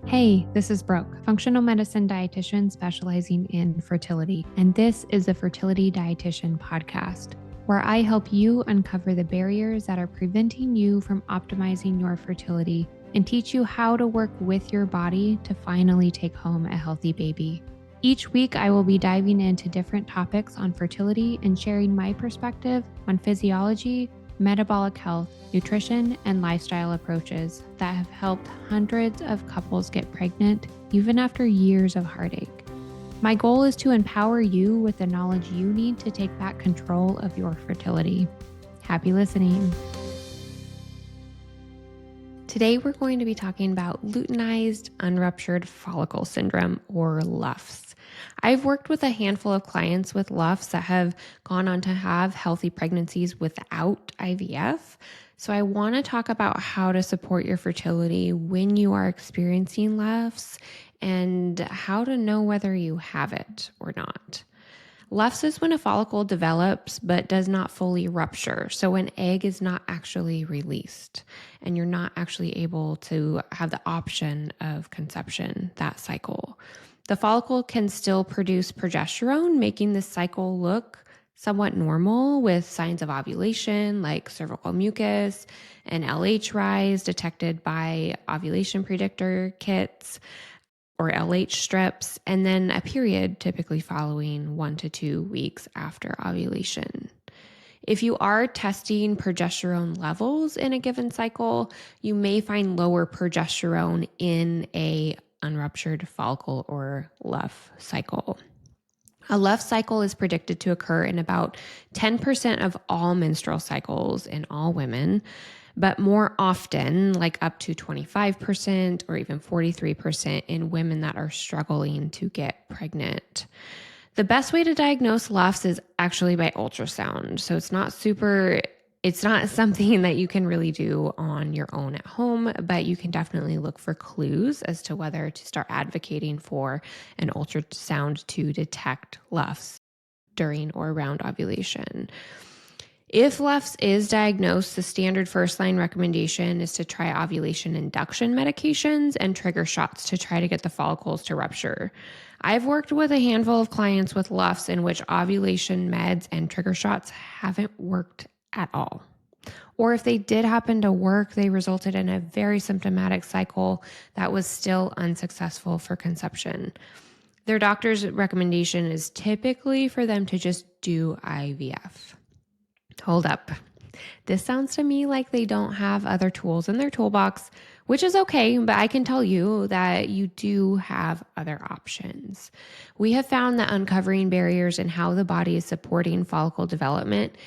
Hey, this is Brooke, functional medicine dietitian specializing in fertility, and this is the Fertility Dietitian Podcast, where I help you uncover the barriers that are preventing you from optimizing your fertility and teach you how to work with your body to finally take home a healthy baby. Each week, I will be diving into different topics on fertility and sharing my perspective on physiology, metabolic health, nutrition, and lifestyle approaches that have helped hundreds of couples get pregnant even after years of heartache. My goal is to empower you with the knowledge you need to take back control of your fertility. Happy listening. Today, we're going to be talking about luteinized unruptured follicle syndrome, or LUFS. I've worked with a handful of clients with LUFS that have gone on to have healthy pregnancies without IVF. So I want to talk about how to support your fertility when you are experiencing LUFS and how to know whether you have it or not. LUFS is when a follicle develops but does not fully rupture. So an egg is not actually released and you're not actually able to have the option of conception that cycle. The follicle can still produce progesterone, making the cycle look somewhat normal with signs of ovulation like cervical mucus and LH rise detected by ovulation predictor kits or LH strips, and then a period typically following 1 to 2 weeks after ovulation. If you are testing progesterone levels in a given cycle, you may find lower progesterone in a unruptured follicle or LUF cycle. A LUF cycle is predicted to occur in about 10% of all menstrual cycles in all women, but more often, like up to 25% or even 43% in women that are struggling to get pregnant. The best way to diagnose LUFS is actually by ultrasound. So it's not something that you can really do on your own at home, but you can definitely look for clues as to whether to start advocating for an ultrasound to detect LUFS during or around ovulation. If LUFS is diagnosed, the standard first-line recommendation is to try ovulation induction medications and trigger shots to try to get the follicles to rupture. I've worked with a handful of clients with LUFS in which ovulation meds and trigger shots haven't worked at all. Or if they did happen to work, they resulted in a very symptomatic cycle that was still unsuccessful for conception. Their doctor's recommendation is typically for them to just do IVF. Hold up. This sounds to me like they don't have other tools in their toolbox, which is okay, but I can tell you that you do have other options. We have found that uncovering barriers in how the body is supporting follicle development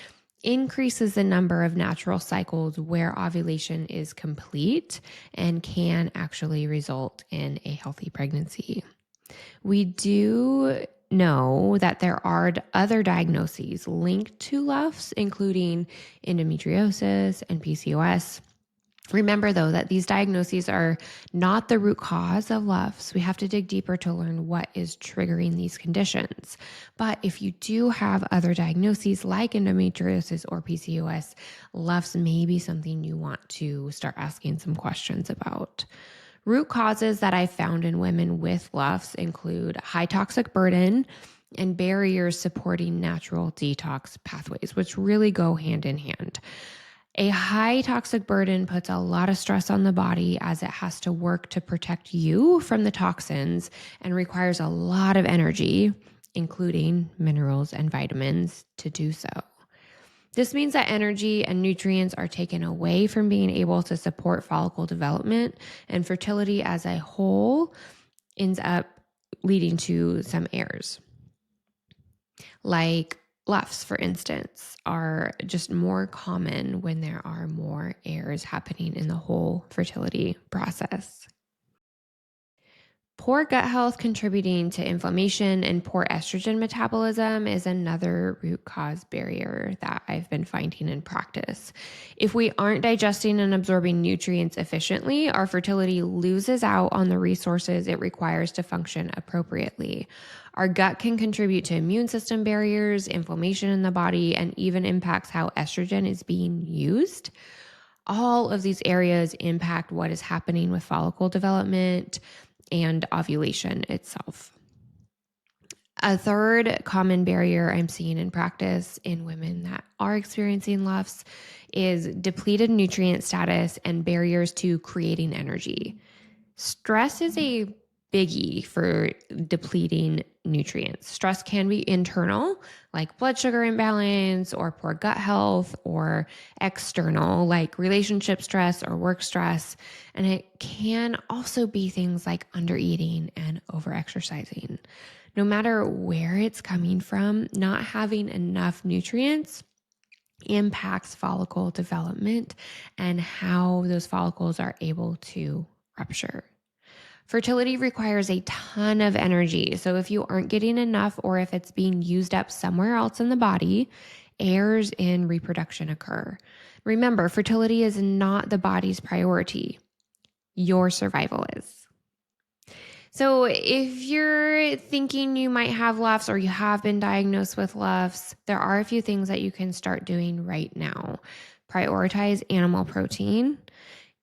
increases the number of natural cycles where ovulation is complete and can actually result in a healthy pregnancy. We do know that there are other diagnoses linked to LUFS, including endometriosis and PCOS. Remember, though, that these diagnoses are not the root cause of LUFS. We have to dig deeper to learn what is triggering these conditions. But if you do have other diagnoses like endometriosis or PCOS, LUFS may be something you want to start asking some questions about. Root causes that I found in women with LUFS include high toxic burden and barriers supporting natural detox pathways, which really go hand in hand. A high toxic burden puts a lot of stress on the body as it has to work to protect you from the toxins and requires a lot of energy, including minerals and vitamins, to do so. This means that energy and nutrients are taken away from being able to support follicle development, and fertility as a whole ends up leading to some errors. Like LUFS, for instance, are just more common when there are more errors happening in the whole fertility process. Poor gut health contributing to inflammation and poor estrogen metabolism is another root cause barrier that I've been finding in practice. If we aren't digesting and absorbing nutrients efficiently, our fertility loses out on the resources it requires to function appropriately. Our gut can contribute to immune system barriers, inflammation in the body, and even impacts how estrogen is being used. All of these areas impact what is happening with follicle development, and ovulation itself. A third common barrier I'm seeing in practice in women that are experiencing LUFS is depleted nutrient status and barriers to creating energy. Stress is a biggie for depleting nutrients. Stress can be internal, like blood sugar imbalance or poor gut health, or external, like relationship stress or work stress. And it can also be things like undereating and overexercising. No matter where it's coming from, not having enough nutrients impacts follicle development and how those follicles are able to rupture. Fertility requires a ton of energy. So if you aren't getting enough, or if it's being used up somewhere else in the body, errors in reproduction occur. Remember, fertility is not the body's priority. Your survival is. So if you're thinking you might have LUFS or you have been diagnosed with LUFS, there are a few things that you can start doing right now. Prioritize animal protein.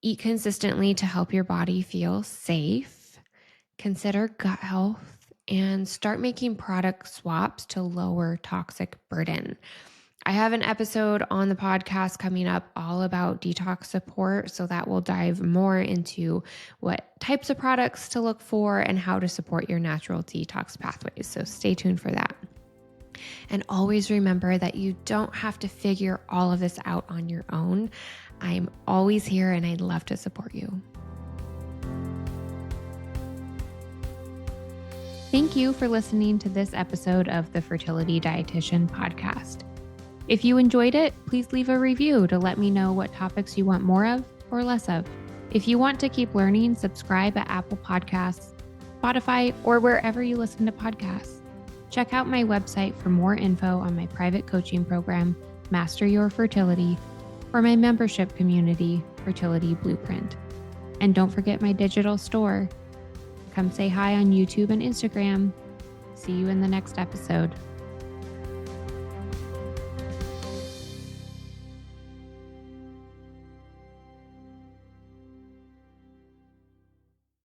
Eat consistently to help your body feel safe. Consider gut health and start making product swaps to lower toxic burden. I have an episode on the podcast coming up all about detox support, so that will dive more into what types of products to look for and how to support your natural detox pathways. So stay tuned for that. And always remember that you don't have to figure all of this out on your own. I'm always here and I'd love to support you. Thank you for listening to this episode of the Fertility Dietitian Podcast. If you enjoyed it, please leave a review to let me know what topics you want more of or less of. If you want to keep learning, subscribe at Apple Podcasts, Spotify, or wherever you listen to podcasts. Check out my website for more info on my private coaching program, Master Your Fertility, or my membership community, Fertility Blueprint. And don't forget my digital store. Come say hi on YouTube and Instagram. See you in the next episode.